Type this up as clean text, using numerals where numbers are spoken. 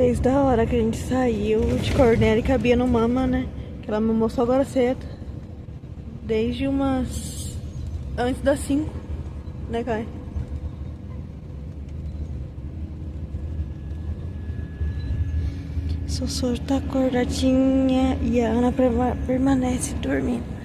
Desde a hora que a gente saiu de Cornélio e cabia no Mama, né? Que ela mamou só agora cedo. Desde umas... antes das 5, né, Kai? Sossô tá acordadinha e a Ana permanece dormindo.